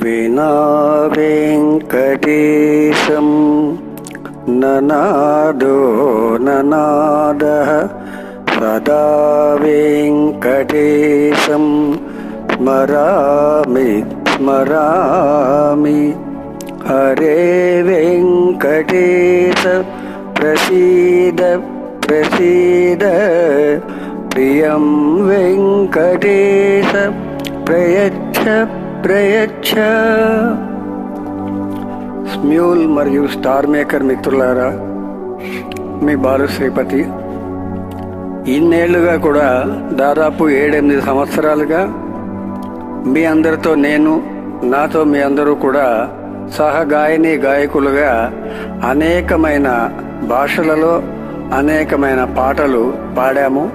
వినా వెంకటేశం ననాదో ననాదః సదా వెంకటేశం స్మరామి స్మరామి. హరే వెంకటేశ ప్రసీద ప్రసీద, ప్రియం వెంకటేశ ప్రయచ్ఛ ప్రయచ్ఛ. స్మ్యూల్ మరియు స్టార్ మేకర్ మిత్రులారా, మీ బాలు శ్రీపతి. ఇన్నేళ్లుగా కూడా దాదాపు 7-8 సంవత్సరాలుగా మీ అందరితో నాతో మీ అందరూ కూడా సహగాయని గాయకులుగా అనేకమైన భాషలలో అనేకమైన పాటలు పాడాము,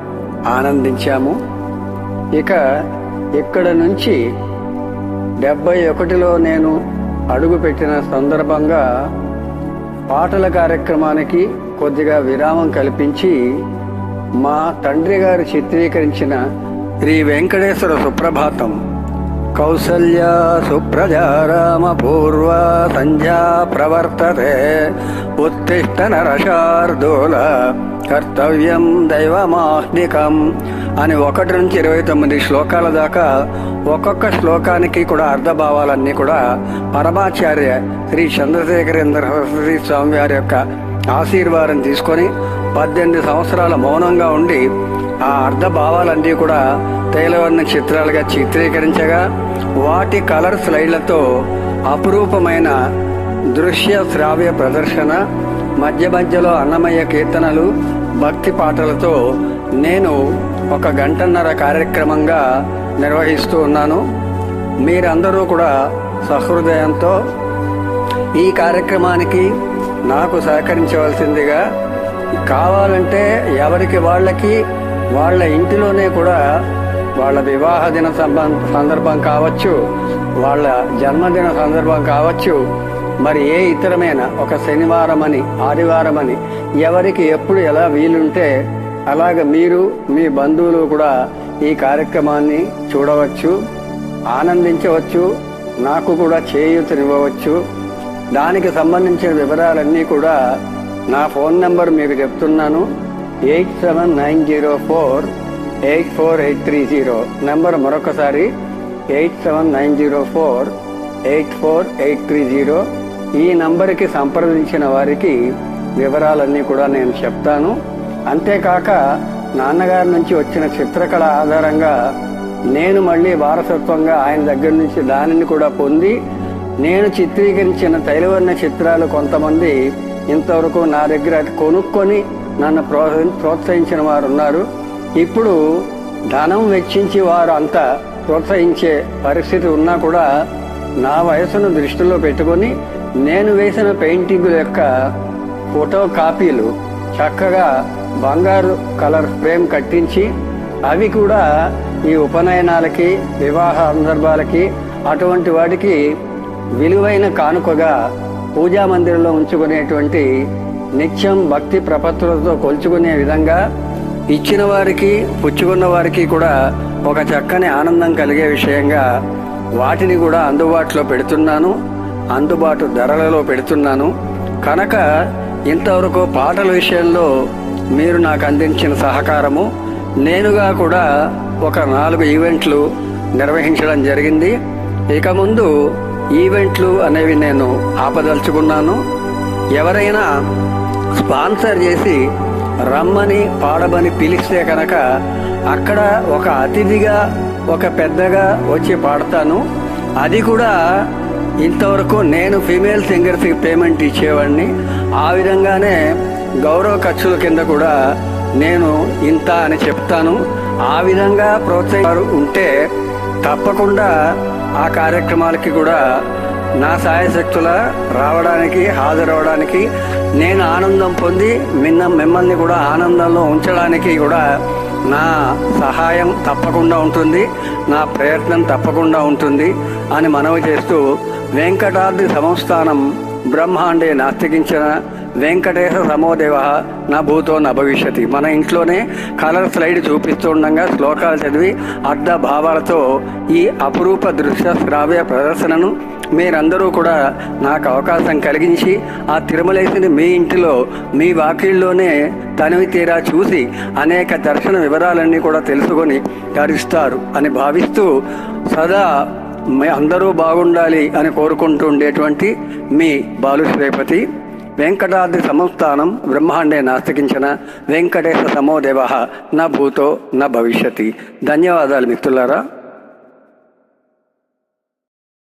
ఆనందించాము. ఇక ఇక్కడ నుంచి 71లో నేను అడుగుపెట్టిన సందర్భంగా పాటల కార్యక్రమానికి కొద్దిగా విరామం కల్పించి మా తండ్రి గారు చిత్రీకరించిన శ్రీ వెంకటేశ్వర సుప్రభాతం, కౌసల్యా సుప్రజారామ పూర్వ సంధ్యా ప్రవర్తతే ఉత్తిష్ట నరశార్దూల కర్తవ్యం దైవమాహ్నికం అని 1 నుంచి 29 శ్లోకాల దాకా ఒక్కొక్క శ్లోకానికి కూడా అర్థభావాలన్నీ కూడా పరమాచార్య శ్రీ చంద్రశేఖరేంద్ర సరస్వతి స్వామి వారి యొక్క ఆశీర్వాదం తీసుకొని 18 సంవత్సరాల మౌనంగా ఉండి ఆ అర్థభావాలన్నీ కూడా తైలవర్ణ చిత్రాలుగా చిత్రీకరించగా వాటి కలర్ స్లైడ్లతో అపురూపమైన దృశ్య శ్రావ్య ప్రదర్శన, మధ్య మధ్యలో అన్నమయ్య కీర్తనలు, భక్తి పాటలతో నేను 1 గంటన్నర కార్యక్రమంగా నిర్వహిస్తూ ఉన్నాను. మీరందరూ కూడా సహృదయంతో ఈ కార్యక్రమానికి నాకు సహకరించవలసిందిగా, కావాలంటే ఎవరికి వాళ్ళ ఇంటిలోనే కూడా వాళ్ళ వివాహ దిన సందర్భం కావచ్చు, వాళ్ళ జన్మదిన సందర్భం కావచ్చు, మరి ఏ ఇతరమైన ఒక శనివారం అని ఆదివారం అని ఎవరికి ఎప్పుడు ఎలా వీలుంటే అలాగ మీరు మీ బంధువులు కూడా ఈ కార్యక్రమాన్ని చూడవచ్చు, ఆనందించవచ్చు, నాకు కూడా చేయూతనివ్వవచ్చు. దానికి సంబంధించిన వివరాలన్నీ కూడా నా ఫోన్ నెంబర్ మీకు చెప్తున్నాను. 8790484830 నెంబర్ మరొకసారి 8790484830. ఈ నంబర్కి సంప్రదించిన వారికి వివరాలన్నీ కూడా నేను చెప్తాను. అంతేకాక నాన్నగారి నుంచి వచ్చిన చిత్రకళ ఆధారంగా నేను మళ్ళీ వారసత్వంగా ఆయన దగ్గర నుంచి దానిని కూడా పొంది నేను చిత్రీకరించిన తైలవర్ణ చిత్రాలు కొంతమంది ఇంతవరకు నా దగ్గర కొనుక్కొని నన్ను ప్రోత్సహించిన వారు ఉన్నారు. ఇప్పుడు ధనం వెచ్చించి వారు అంతా ప్రోత్సహించే పరిస్థితి ఉన్నా కూడా నా వయసును దృష్టిలో పెట్టుకొని నేను వేసిన పెయింటింగుల యొక్క ఫోటో కాపీలు చక్కగా బంగారు కలర్ ఫ్రేమ్ కట్టించి అవి కూడా ఈ ఉపనయనాలకి, వివాహ సందర్భాలకి, అటువంటి వాటికి విలువైన కానుకగా పూజా మందిరంలో ఉంచుకునేటువంటి నిత్యం భక్తి ప్రపత్తులతో కొలుచుకునే విధంగా ఇచ్చిన వారికి పుచ్చుకున్న వారికి కూడా ఒక చక్కని ఆనందం కలిగే విషయంగా వాటిని కూడా అందుబాటులో పెడుతున్నాను, అందుబాటు ధరలలో పెడుతున్నాను. కనుక ఇంతవరకు పాటల విషయంలో మీరు నాకు అందించిన సహకారము, నేనుగా కూడా ఒక 4 ఈవెంట్లు నిర్వహించడం జరిగింది. ఇక ముందు ఈవెంట్లు అనేవి నేను ఆపదలుచుకున్నాను. ఎవరైనా స్పాన్సర్ చేసి రమ్మని పాడమని పిలిస్తే కనుక అక్కడ ఒక అతిథిగా ఒక పెద్దగా వచ్చి పాడతాను. అది కూడా ఇంతవరకు నేను ఫీమేల్ సింగర్స్కి పేమెంట్ ఇచ్చేవాడిని. ఆ విధంగానే గౌరవ ఖర్చుల కింద కూడా నేను ఇంత అని చెప్తాను. ఆ విధంగా ప్రోత్సహించారు ఉంటే తప్పకుండా ఆ కార్యక్రమాలకి కూడా నా సాయశక్తుల రావడానికి, హాజరవడానికి, నేను ఆనందం పొంది మిమ్మల్ని కూడా ఆనందంలో ఉంచడానికి కూడా నా సహాయం తప్పకుండా ఉంటుంది, నా ప్రయత్నం తప్పకుండా ఉంటుంది అని మనవి చేస్తూ, వెంకటాద్రి సంస్థానం బ్రహ్మాండే నాస్తికించిన వెంకటేశ సమోదేవ నా భూతో నా భవిష్యతి. మన ఇంట్లోనే కలర్ స్లైడ్ చూపిస్తుండగా శ్లోకాలు చదివి అర్థ భావాలతో ఈ అపురూప దృశ్య శ్రావ్య ప్రదర్శనను మీరందరూ కూడా నాకు అవకాశం కలిగించి ఆ తిరుమలేసిని మీ ఇంటిలో మీ వాకిళ్ళలోనే తనివి తీరా చూసి అనేక దర్శన వివరాలన్నీ కూడా తెలుసుకొని ధరిస్తారు అని భావిస్తూ సదా అందరూ బాగుండాలి అని కోరుకుంటూ ఉండేటువంటి మీ బాలు శ్రీపతి. వెంకటాద్రి సంస్థానం బ్రహ్మాండే నాస్తికించిన వెంకటేశ సమోదేవ నా భూతో నా భవిష్యతి. ధన్యవాదాలు మిత్రులారా.